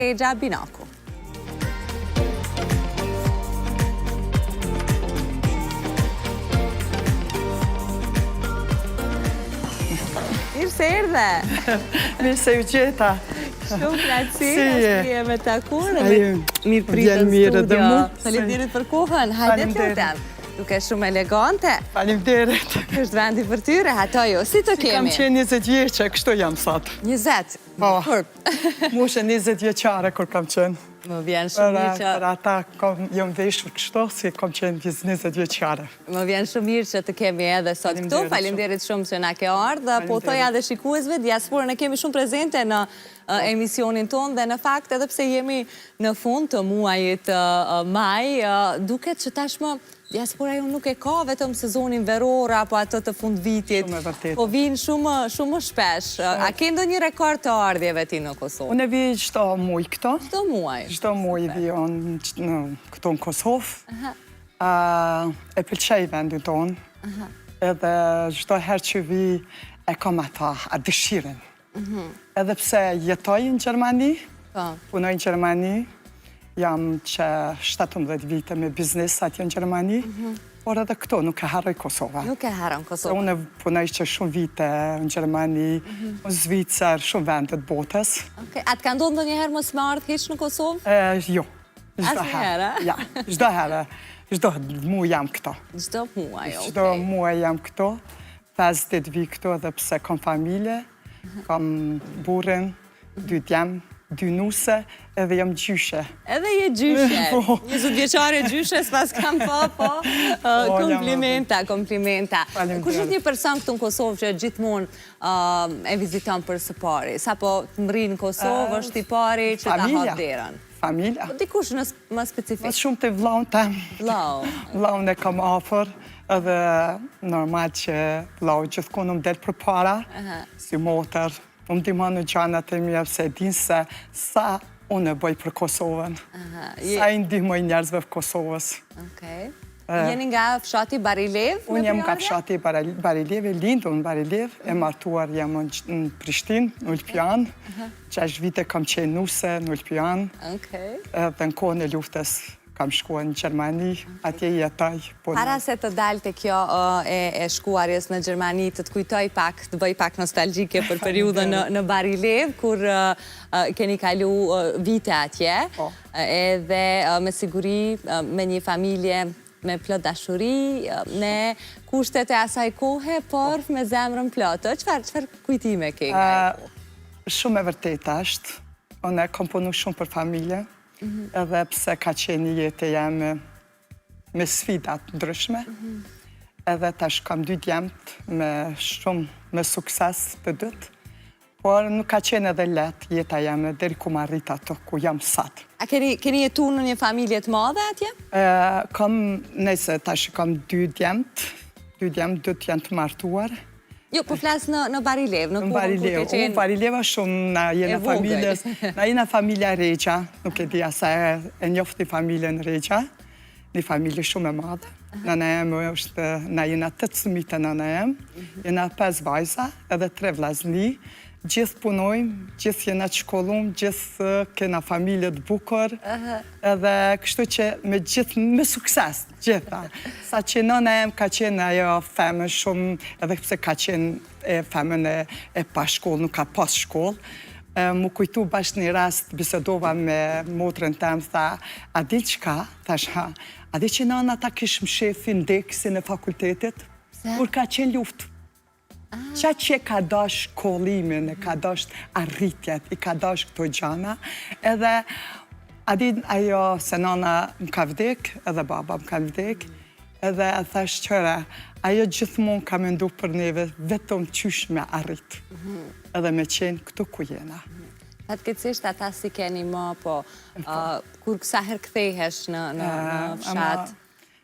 Egja Binaku. Mirë se erdhe. Mirë se ju gjeta. Shumë kratësi, Si je? ashtë je me takur. Mirë Pritën mirë dhe mu. Faleminderit për kohën. Hajde të lutem. Duke shumë elegante. Faleminderit. Është vendi për tyre, hato jo. Si të Kam kemi? qenë 20 vjeqe, kështu jam sot. 20. Po. Kur? Mushe 20 vjeqare kur kam qenë. Më vjen shumë mirë që... Për ata jam veshur kështu, si kam qenë 20 vjeqare. Më vjen shumë mirë që të kemi edhe sot këtu. Faleminderit shumë që na ke ardhë. Po thoja dhe shikuesve, diasporën e kemi shumë prezente në emisionin tonë dhe në fakt edhe pse jemi në fund të muajit maj, duket që tashmë diaspora ju nuk e ka vetëm sezonin veror apo atë të fund vitit. Shumë e vërtetë. Po vinë shumë shpesh. A ke ndonjë rekord të ardhjeve ti në Kosovë? Unë vi çdo muaj këto. Çdo muaj? Çdo muaj vi këto në Kosovë. E pëlqej vendin tonë. Edhe çdo herë që vi e kam ata, a dëshiren. Edhe pse jetoj në Gjermani, punoj në Gjermani, jam që 17 vite me biznes atje në Gjermani, por edhe këto nuk e harroj Kosova. Nuk e harron Kosova. Unë punoj që shumë vite në Gjermani, në Zvicër, shumë vendet botës. A të ka ndodhur ndonjëherë mos me ardhë hiç në Kosovë? Jo. Asnjëherë? Ja, çdo herë. Çdo muaj jam këto. Çdo muaj, okej. Çdo muaj jam këto. 5 ditë vi këto edhe pse kam familje, kam burrin, 2 djem, 2 nuse, edhe jam gjyshe. Edhe je gjyshe. 20 vjeçare gjyshe, s'pas kam po. Komplimenta. Kush është një person këtu në Kosovë që gjithmonë e viziton për së pari? Sa po të mrinë në Kosovë, është i pari që ta hap derën? Familja. Po dikush më specifik? Më shumë të vllaun tem. Vllau. Vllaun e kam afër, edhe normal që vllau gjithkohë më del përpara, si motër. Më ndihmon në gjanat e mia se din se sa unë e bëj për Kosovën. Sa i ndihmoj njerëzve për Kosovës. Okej. Jeni nga fshati Barilev? Unë jam nga fshati Barilev, lindur në Barilev, e martuar jam në Prishtinë, në Ulpian. 6 vite kam qenë nuse në Ulpian. Dhe në kohën e luftës kam shkuar në Gjermani, atje jetoj. Para se të dalte kjo e shkuarjes në Gjermani, të kujtoj pak, të bëj pak nostalgjike për periudhën në Barilev, kur keni kalu vite atje, edhe me siguri me një familje me plot dashuri, me kushtet e asaj kohe, por me zemrën plotë. Çfarë kujtime ke nga e kohë? Shumë e vërtetë është. Unë kam punu shumë për familje, edhe pse ka qenë jetë jam me sfidat ndryshme, edhe tash kam 2 djemt me sukses të dytë, por nuk ka qenë edhe letë jeta jam deri ku më arrit ato ku jam sot. A keni jetu në një familje të madhe atje? Nëse tash kam 2 djemt, 2 djemt janë të martuar. Jo, po flasë në Barilev, në kohën kur ke qenë... Unë Barileva shumë na jena familja Regja, nuk e di asa e njofti familjen Regja, një familje shumë e madhe. Nëna jem është, na jena 18 nëna jem, jena 5 vajza edhe 3 vllazni. Gjithë punojmë, gjithë jena të shkollum, gjithë kena familje të bukur, edhe kështu që me sukses, gjitha. Sa që nëna em ka qenë ajo femën shumë, edhe pse ka qenë femën e pa shkollë, nuk ka pas shkollë. Mu kujtu bashkë një rast, bisedova me motrën tem, tha, a di qka? Thash, a di që nëna ta kishmë shefin ndeksin e fakultetit, kur ka qenë luftë. Qa që ka dash kollimin, ka dash arritjet, i ka dash këto gjana, edhe adin ajo se nana më ka vdek, edhe baba më ka vdek, edhe e thash qëra, ajo gjithmonë ka mendu për neve vetëm qysh me arrit, edhe me qenë këtu ku jena. Fatkeqësisht ata si keni më, po kur kësa her kthehesh në fshat?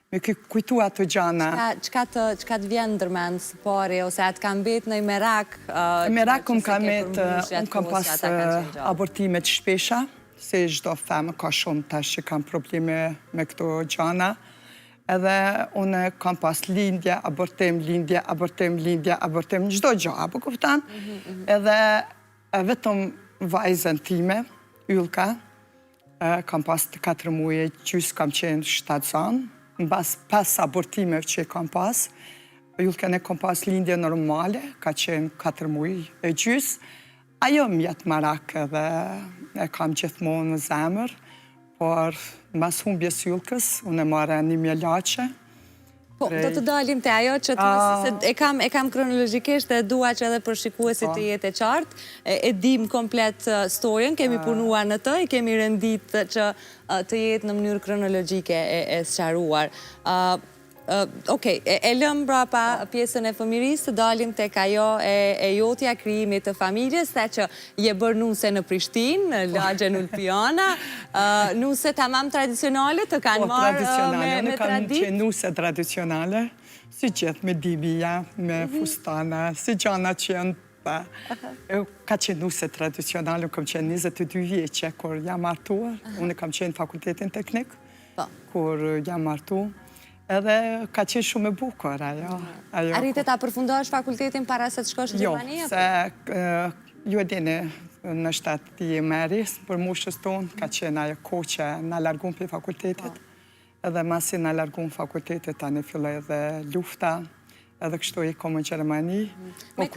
Me kujtu ato gjana. Qka të vjen ndërmend së pari, ose atë kam bet në i merak? Merak unë kam pas abortimet shpesha, se çdo femë ka shumë tash që kam probleme me këto gjana. Edhe unë kam pas lindje, abortim, në çdo gjë, apo kuptan? Edhe vetëm vajzën time, Ylka, kam pas të 4 muaj gjys kam qenë shtatzan, në bas 5 abortimeve që kam pas, jullken e kam pas lindje normale, ka qenë 4 muaj e gjys, ajo mjetë marak edhe e kam gjithmonë në zemër, por mas humbjes jullkës, unë e marrë një mjelache. Po, do të dalim të ajo që e kam kronologikisht e dua që edhe për shikuesit të jetë e qartë, e dim komplet storien, kemi punuar në të, i kemi rendit që të jetë në mënyrë kronologjike e sqaruar. Okej, e lëm brapa pjesën e fëmirisë, të dalim tek ajo e jotja krijimit të familjes, sa që je bërë nuse në Prishtinë, në lagjen Ulpiana, nuse tamam tradicionale të kanë marrë me traditë? Unë kam qenë nuse tradicionale, si gjithë me dibija, me fustana, si gjana që janë ka qenë nuse tradicionale, kam qenë 22 vjeqe, kur jam martuar, unë kam qenë fakultetin teknik, kur jam martuar. Edhe ka qenë shumë e bukur ajo. Arrite ta përfundosh fakultetin para se të shkosh në Gjermani? Jo, se ju e dini në shtatë ti e meris, për mushës tonë ka qenë ajo kohë që na largun për fakultetit. Edhe masi na largun fakultetit, tani filloi edhe lufta, edhe kështu i komë në Gjermani. Me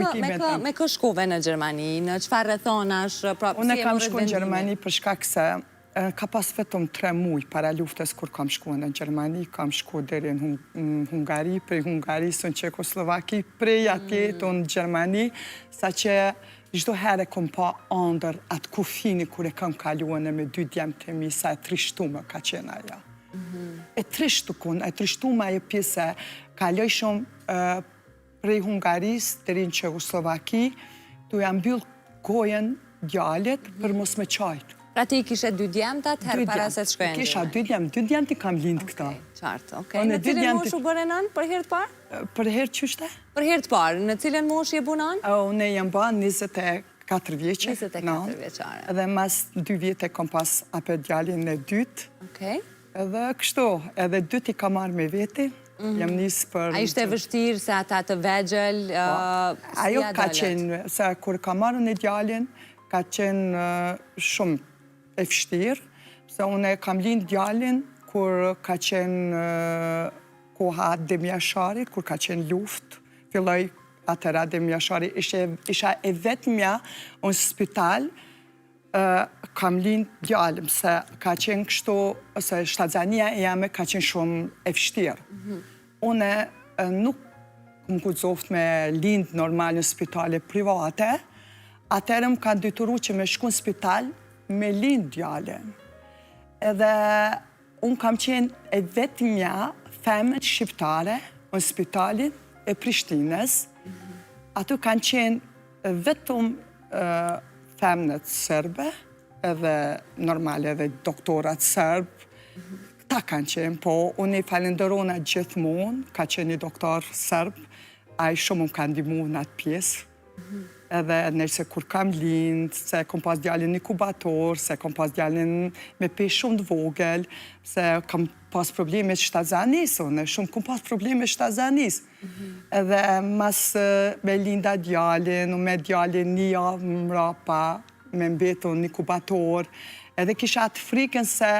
kë shkove në Gjermani? Në çfarë rrethonash? Unë kam shku në Gjermani për shkak se ka pas vetëm 3 muaj para luftës kur kam shku në Gjermani, kam shku deri në Hungari, prej Hungarisë në Çekoslovaki, prej atje të në Gjermani, sa që çdo herë kom pa ëndër atë kufini kur e kam kaluar me 2 djemt e mi, sa e trishtume ka qenë ajo. E trishtume ajo pjesë, kaloj shumë prej Hungarisë deri në Çekoslovaki, tu ja mbyll gojen djalit për mos me qajtë. Pra ti kishe 2 djemtat herë para se të shkojnë? Kisha 2 djemt i kam lindë këta. Qartë, okej. Në cilën mosh u bëre nën për herë të parë? Për herë qyshte? Për herë të parë, në cilën mosh je bu nën? Unë jam ba 24 vjeqe. 24 vjeqare. Edhe mas 2 vjetë kom pas apet djalin e dytë. Okej. Edhe kështu, edhe dytë i kam marrë me veti. Jam nisë për... A ishte vështirë se ata të vegjel? Ajo ka qenë, se kur kam marrë në djalin, ka qenë shumë e fështirë, se unë kam lind djalin kur ka qenë koha Demjashari, kur ka qenë luft, filloj atëra Demjashari, isha e vetëmja në spital, kam lind djalim, se ka qenë kështu, se shtazania e jame ka qenë shumë e fështirë. Unë nuk më guzoft me lind normal në spitale private, atërë më kanë dyturu që me shku në spital, me lind djalen. Edhe unë kam qenë e vetëmja femën shqiptare në spitalin e Prishtines. Ato kanë qenë vetëm femnët serbe, edhe normal edhe doktorat serb. Ta kanë qenë, po unë i falenderona gjithmonë, ka qenë një doktor serb, a i shumë më kanë ndimu në atë pjesë. Edhe nërse kur kam lind, se kom pas djalin inkubator, se kom pas djalin me pesh shumë të vogël, se kam pas probleme shtazanis, shumë kom pas probleme shtazanis. Edhe mas me linda djalin, me djalin një javë mrapa, me mbetu në inkubator, edhe kisha atë frikën se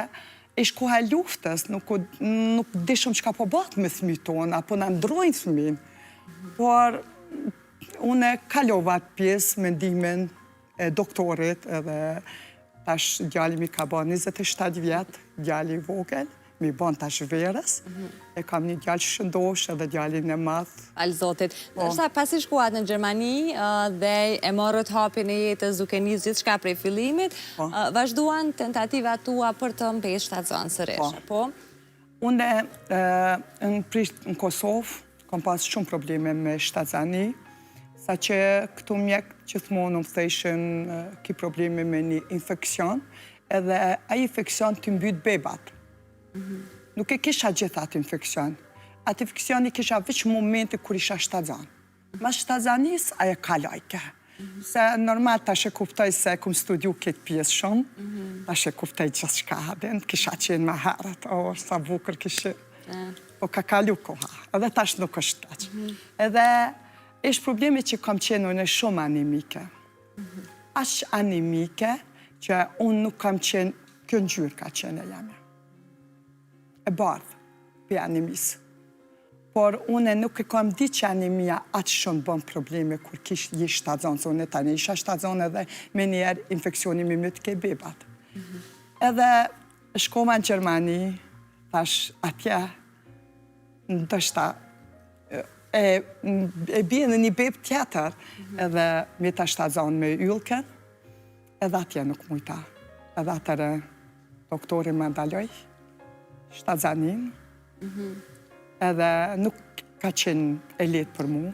ish koha luftës, nuk dishëm që ka po batë me thmi tonë, apo në ndrojnë thmin. Por unë kalova pjesë me ndimin e doktorit, edhe tash djali mi ka ba 27 vjetë, djali vogël, mi ban tash verës, e kam një djali shëndosh edhe djali në math. Alë zotit. Pasi shkuat në Gjermani dhe e morët hapin e jetës duke njës gjithë shka prej fillimit, vazhduan tentativa tua për të mbesh shtatëzan sëreshe, po? Unë në Kosovë, kam pas shumë probleme me shtatëzani, sa që këtu mjek gjithmonë më thëshën ki probleme me një infekcion, edhe a infekcion të mbyt bebat. Nuk e kisha gjitha atë infekcion. Atë infekcion i kisha veç momente kur isha shtatëzan. Ma shtatëzanis, aja kalajke. Se normal ta shë kuptoj se kum studiu këtë pjesë shumë, ta shë kuptoj gjithë shka adin, kisha qenë ma herët, sa bukër kishë, po ka kalu koha, edhe tash nuk është taqë. Edhe ishtë problemi që kam qenë unë shumë anemike. Ashtë anemike që unë nuk kam qenë kjo ngjyrë ka qenë e jame. E bardhë, për anemisë. Por une nuk e kam di që anemia atë shumë bën probleme kur je shtatzon, se une tani isha shtatzon edhe me njerë infeksioni me mëtë ke bebat. Edhe shkova në Gjermani, thash atje, ndështa, e bie në një beb tjetër, edhe me ta shtatzon me yllken, edhe atje nuk mujta. Edhe atërë doktori më ndaloj, shtatzanin, edhe nuk ka qenë e letë për mu.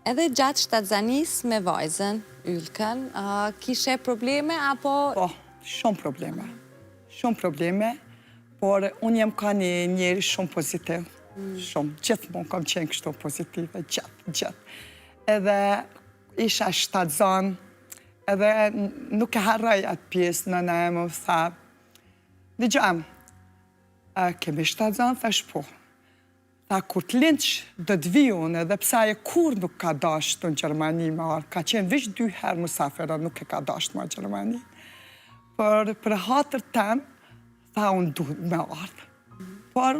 Edhe gjatë shtatzanis me vajzën, yllken, kishe probleme, apo... Po, shumë probleme. Shumë probleme, por unë jem ka një njeri shumë pozitiv. Shumë, gjithmonë kam qenë kështu pozitive, gjithë. Edhe isha shtatzon, edhe nuk e harroj atë pjesë në e më tha, dëgjam, kemi shtatzon, thash po. Tha, kur të lindsh do të vi unë, edhe pse ajo kur nuk ka dasht në Gjermani me arë, ka qenë veç 2 herë musafira, nuk e ka dasht në Gjermani. Për hatër tem, tha, unë du me ardhë. Por,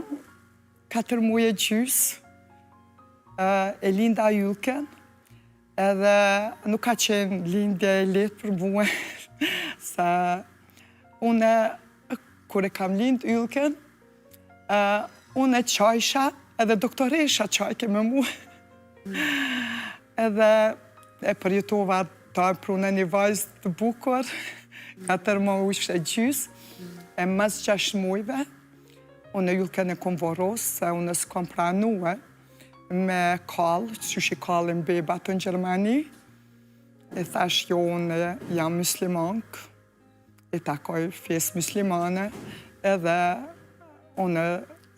4 muaj e gjys, e linda yllken, edhe nuk ka qenë lindje e letë për muë, sa unë, kur e kam lind yllken, unë e qajsha, edhe doktoresha qajke me mu. Edhe e përjetova ta prune një vajzë të bukur, 4 muaj e gjys, e mas 6 muajve, unë yllken e kom voros, se unë s'kom pranue me kallë, që shi kallën bebat në Gjermani. E thash, jo, unë jam muslimank, e takoj fesë muslimane, edhe unë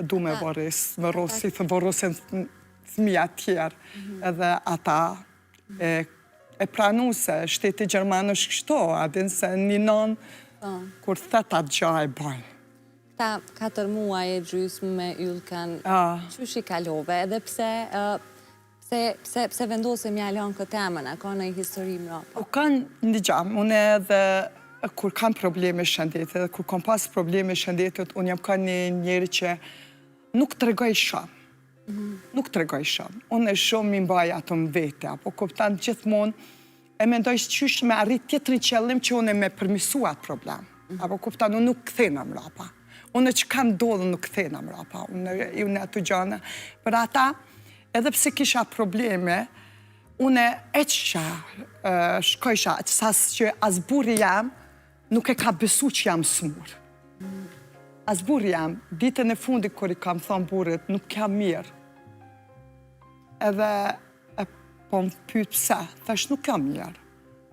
du me vorosin thmija tjerë, edhe ata e pranu se shteti Gjermanë është kështu, adin se një nënë, kur thët atë gjaj bajnë. Ta 4 muaj e gjysmë me yllken, që shi kalove, edhe pse vendose mja lanë këtë temën, a ka në i histori mrapa? O kanë një gjamë, unë edhe kur kam probleme shëndetit, edhe kur kam pas probleme shëndetit, unë jam ka një njeri që nuk të regoj shumë. Nuk të regoj shumë. Unë e shumë mi mbaj ato më vete, apo kuptan gjithmonë e mendoj qysh me arrit tjetëri qëllim që unë e me përmisu atë problem. Apo kuptan, unë nuk këthena mrapa. Unë që kam dodhë nuk këthena mrapa. Unë ato gjana. Për ata, edhe pse kisha probleme, unë e qësha, shkojsha, sas që as burri jam, nuk e ka besu që jam smur. As burri jam, ditën e fundi kër i kam thonë burrit, nuk jam mirë. Edhe po më pyet pse, thash nuk jam mirë.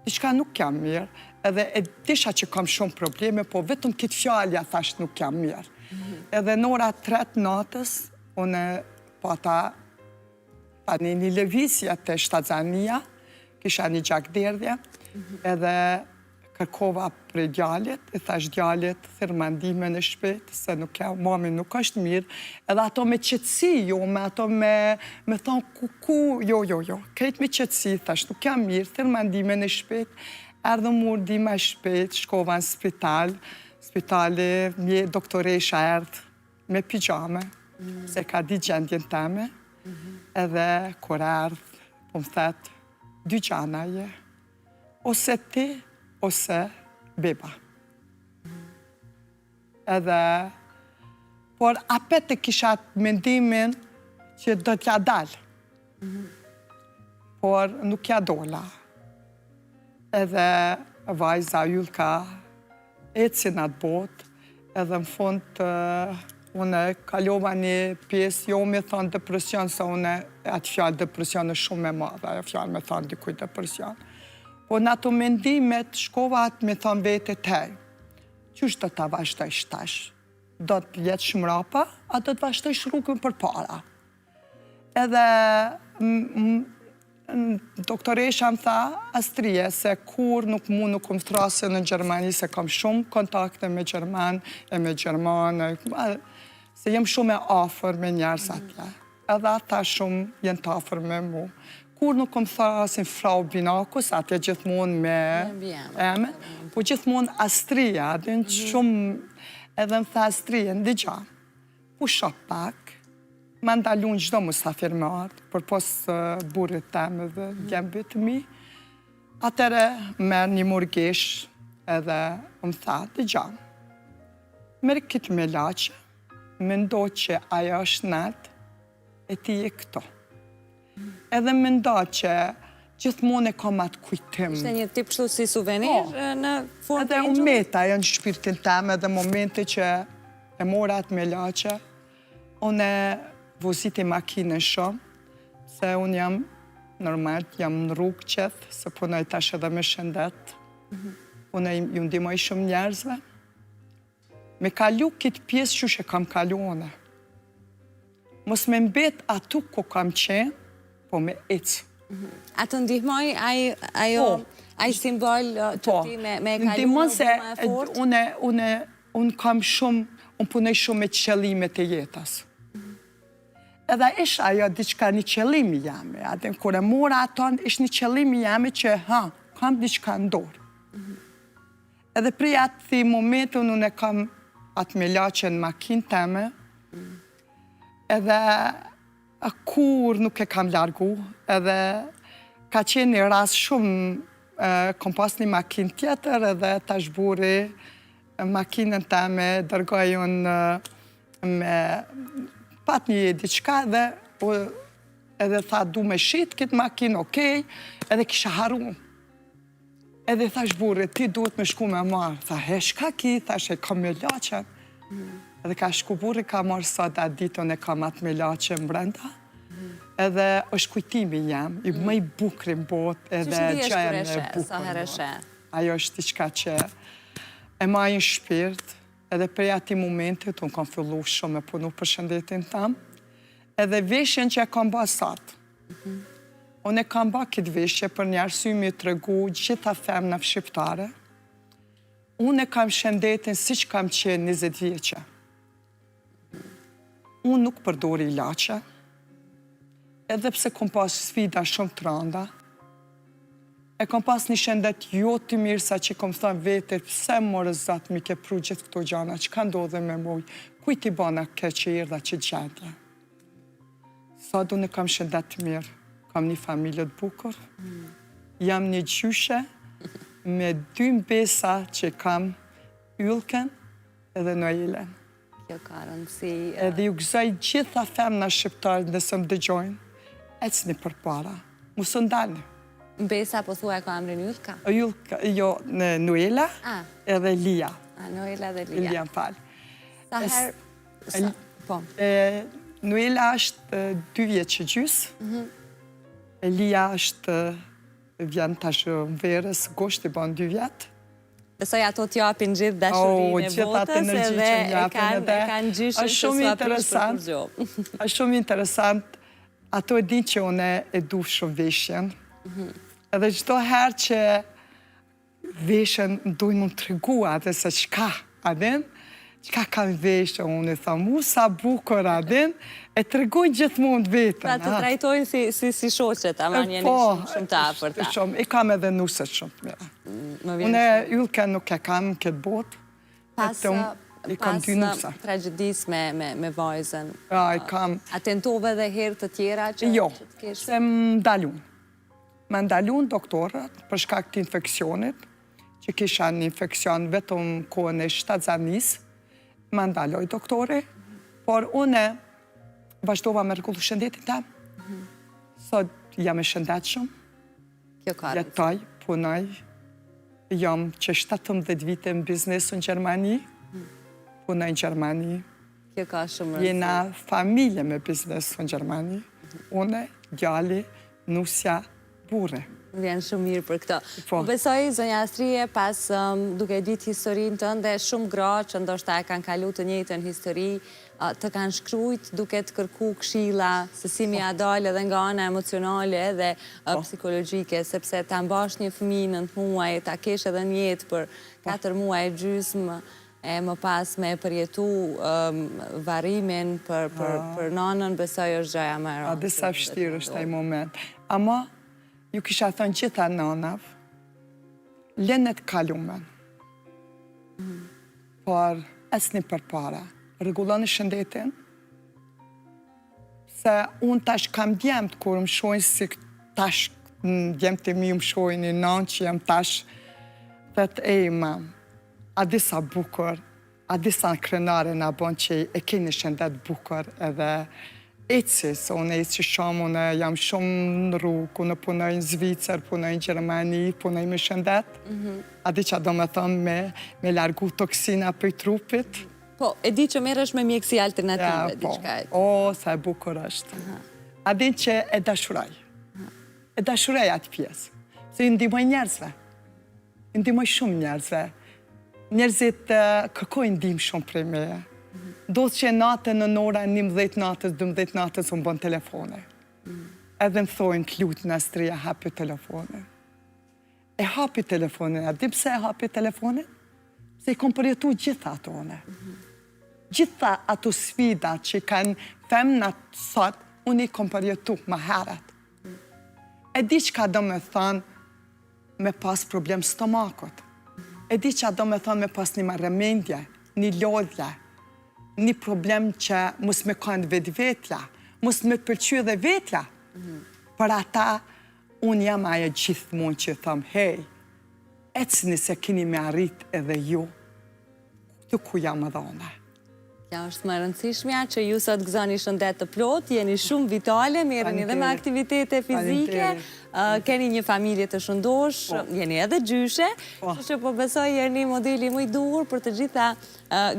Diçka nuk jam mirë, edhe e disha që kam shumë probleme, po vetëm këtë fjalja thash nuk jam mirë. Edhe në ora 3 natës, unë pata tani një lëvizje të shtatzania, kisha një gjakderdhje, edhe kërkova për djallit, e thash djallit, thërmandime në shpet, se mami nuk është mirë, edhe ato me qëtësi, jo, me ato me thonë kuku, jo, krejt me qëtësi, thash nuk jam mirë, thërmandime në shpet, erdhe mu urdime shpet, shkova në spitali, një doktoresha erdhë me pijame, se ka di gjendjen teme, edhe kur erdhë, po më thetë, 2 gjana je, ose ti, ose beba. Edhe, por apet e kisha mendimin që do t'ja dalë. Por nuk ja dola. Edhe vajza yllka ecin atë botë, edhe në fund unë kalova një pjesë, jo me thonë depresion, se unë atë fjallë depresion është shumë me madhe, ajo fjallë me thonë dikuj depresion. Po në ato mendimet, shkova atë me thonë vete tej. Qysh do të vazhdojsh tash? Do të jetë shmrapa, a do të vazhdojsh rrugën për para? Edhe doktoresha më tha, Astrije, se kur nuk më thrasë në Gjermani, se kam shumë kontakte me Gjerman, e me Gjermanë, se jem shumë e afer me njerës atje. Edhe ata shumë jenë të afer me mu. kur nuk kom thasin Frau Binakus, atje gjithmonë me emën, po gjithmonë Astria, adin shumë edhe më tha Astria, ndigja, pusha pak, ma ndalun gjdo musafirmat, për pos burit teme dhe djembe të mi, atëre merë një murgesh edhe më tha, ndigja, merë këtë me laqë, me ndo që aja është natë, e ti e këto. Edhe me nda që gjithmonë e kam atë kujtim. Ishte një tip shtu si suvenir në formë të edhe umeta e në shpirtin teme edhe momente që e mora atë me laqë, unë e voziti makinën shumë, se unë jam normal, jam në rrugë qëtë, se punoj tash edhe me shëndet. Unë ju ndimoj shumë njerëzve. Me kalu këtë pjesë që kam kalu une. Mos me mbet atu ku kam qenë, po me ecë. A të ndihmoj aj simbol që ti me kalu në ndihmon se e fort? unë kam shumë, unë punoj shumë me qëllimet e jetës. Edhe ish ajo diçka një qëllimi jame. Atë kur e mora aton, ish një qëllimi jame që kam diçka ndorë. Edhe prej atë momentën unë e kam atë me laqe në makinë teme, edhe kur nuk e kam largu, edhe ka qenë një rast shumë, kom pas një makinë tjetër, edhe tash buri makinën teme dërgojon me pat një diçka edhe tha du me shit këtë makinë, okej, edhe kisha harun. Edhe thash buri, ti duhet me shku me marë. Tha, shka ki, thash e kam me laqen. Edhe ka shku buri, ka marë sot atë ditën e kam atë me laqen brenda. Edhe është kujtimi jam, i më i bukri në botë, edhe gjajën e bukur. Ajo është diçka që e majën shpirt, edhe prej ati momentit, unë kam fillu shumë me punu për shëndetin tam, edhe veshjen që e kam ba sot. Unë e kam ba këtë veshje për një arsymi të regu gjitha femna shqiptare. Unë e kam shëndetin si që kam qenë 20 vjeqe. Unë nuk përdori ilaçe, edhe pse kom pas sfida shumë të randa, e kom pas një shëndet jo të mirë sa që kom thënë vete, pse morë zatë mi ke pru gjithë këto gjana, që ka ndodhe me muj, kuj ti bana ke që irdha që gjendje. Sot unë e kam shëndet të mirë, kam një familje të bukur, jam një gjyshe me 2 mbesa që kam Ylken edhe Noelen. Kjo ka rëndësi. Edhe ju gëzoj gjitha femna shqiptarë nëse më dëgjojnë, ecni për para, mu së ndalni. Mbesa po thua e ka emrin Ylka? Ylka, jo, në Noela edhe Lia. Noela dhe Lia. Lia më falë. Sa herë... Po. Noela është 2 vjetë që gjysë, Lia është vjen tash në verës, goshtë i ban 2 vjetë. Besoj ato t'japin gjithë dashurin e botës edhe e kanë gjyshën që s'ua prish për kur gjopë. është shumë interesant, ato e din që une e du shumë veshjen. Edhe çdo herë që veshjen dojnë më të tregua atë se qka, adin, qka kam veshje, unë e tha mu sa bukur, adin, e tregojnë gjithmonë vetën. Pra të trajtojnë si shoqet, ama njeni shumë të afërta. I kam edhe nuset shumë të mira. Unë Ylken nuk e kam këtë botë. Pas tragedis me vajzën, a tentove dhe herë të tjera që të kesh? Jo, se më ndalun. Më ndalun doktorët për shkak të infekcionit, që kisha një infekcion vetëm kohën e shtatzanisë, më ndaloj doktori, por une vazhdova me rregullu shëndetin tam. Sot jam e shëndetshëm, jetoj, punoj, jam që 17 vite në biznesu në Gjermani, punoj në Gjermani. Kjo ka shumë rëndësi. Jena familje me biznesu në Gjermani, une, djali, nusja, burre. Vjen shumë mirë për këto. Besoj, zonja Astrije, pas duke ditë historinë tënde, shumë gra që ndoshta e kanë kalu të njëjtën histori, të kanë shkrujt duke të kërku këshilla, se si mi adalë edhe nga ana emocionale dhe psikologjike, sepse ta mbash një fëmijë në 9 muaj, ta kesh edhe një jetë për 4 muaj gjysmë, e më pas me përjetu varimin për nanën, besoj është gjaja më e rëndësishme. A disa vështirë është ai moment. Ama ju kisha thënë gjitha nënav, lene të kalumen. Por esni për para, rregulloni shëndetin, se unë tash kam djemët kur më shojnë si tash djemët e mi më shojnë një nënë që jem tash, thët mam, a disa bukur, a disa krenare nga bon që e keni shëndet bukur edhe eci, se unë eci shumë, unë jam shumë në rrugë, unë punoj në Zvicër, punoj në Gjermani, punoj me shëndet. A di që do me thëmë me largu toksina për trupit. Po, e di që merresh me mjekësi alternative, diçka e. O, sa e bukur është. A di që e dashuraj. E dashuraj atë pjesë. Se i ndihmoj njerëzve. I ndihmoj shumë njerëzve. Njerëzit kërkojnë ndihmë shumë prej meje. Do që natën në ora 11 natës, 12 natës, unë bon telefone. Edhe më thojnë të lutë në strija, hapi telefone. E hapi telefone, a di pse e hapi telefone? Se i kom përjetu gjitha ato one. Gjitha ato sfida që kanë femna të sot, unë i kom përjetu më heret. E di që ka do me thonë me pas problem stomakot. E di që do me thonë me pas një marrëmendje, një lodhje, një problem që mus me kanë vetë-vetja, mus me përqy dhe vetja. Për ata, unë jam ajo gjithmonë që thëmë, hej, ecni se kini me arrit edhe ju, të ku jam edhe one. Ja, është më rëndësishmja që ju sot gëzoni shëndet të plot, jeni shumë vitale, merreni edhe me aktivitete fizike, keni një familje të shëndosh, jeni edhe gjyshe, që po besoj jeni modeli më i duhur për të gjitha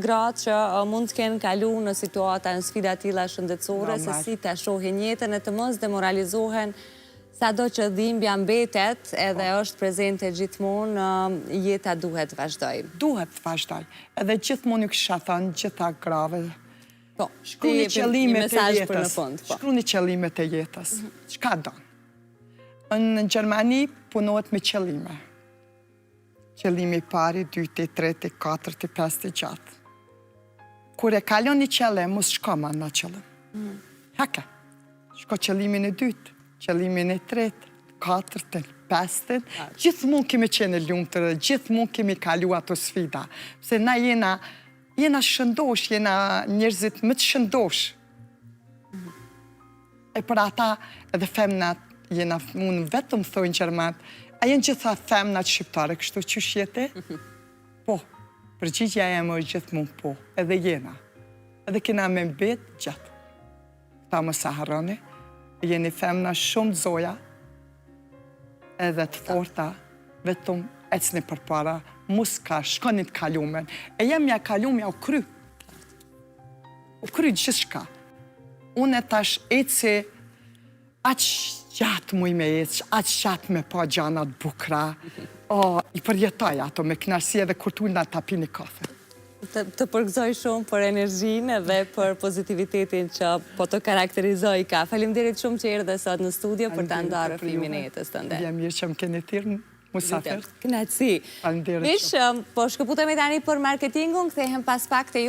gratë që mund të kenë kalu në situata, në sfida tilla shëndetësore, se si të shohin jetën e të mos demoralizohen. Sa do që dhimbja mbetet edhe është prezente gjithmonë, jeta duhet vazhdoj. Duhet vazhdoj. Edhe gjithmonë ju kisha thënë gjitha grave. Shkru një qëllimet e jetës. Shkru një qëllimet e jetës. Qka donë? Në Gjermani punohet me qëllime. Qëllimi pari, 2, 3, 4, 5, 6. Kur e kalon një qëllim, mos shko ma në qëllim. Heke. Shko qëllimin e dytë. Qëllimin e tretë, 4, 5, gjithmonë kemi qenë lumtur, gjithmonë kemi kalu ato sfida. Pse na jena shëndosh, jena njerëzit më të shëndosh. E për ata edhe femnat, unë vetëm thojnë Gjermat, a jenë gjitha femnat shqiptare, kështu që shjete? Po, përgjigja e më gjithmonë po, edhe jena. Edhe kena me mbet gjatë. Ta më sa harroni. Jeni femna shumë zoja, edhe të forta, vetëm ecni për para, muska, shkoni të kalumen. E jemja kalumja u kry. U kry gjithë shka. Unë e tash eci, aq gjatë muj me eci, aq gjatë me pa gjanat bukra. I përjetoj ato me knarësi edhe kur tu nga tapini kafe. Të përgëzoj shumë për energjinë dhe për pozitivitetin që po të karakterizoj ka. Faleminderit shumë që erdhe sot në studio për të ndarë rëfimin e jetës tënde. Jam mirë që më keni thirrë musafir. Kënaqësi. Faleminderit. Mish, po shkëputemi tani për marketingun, kthehem pas pak te ju.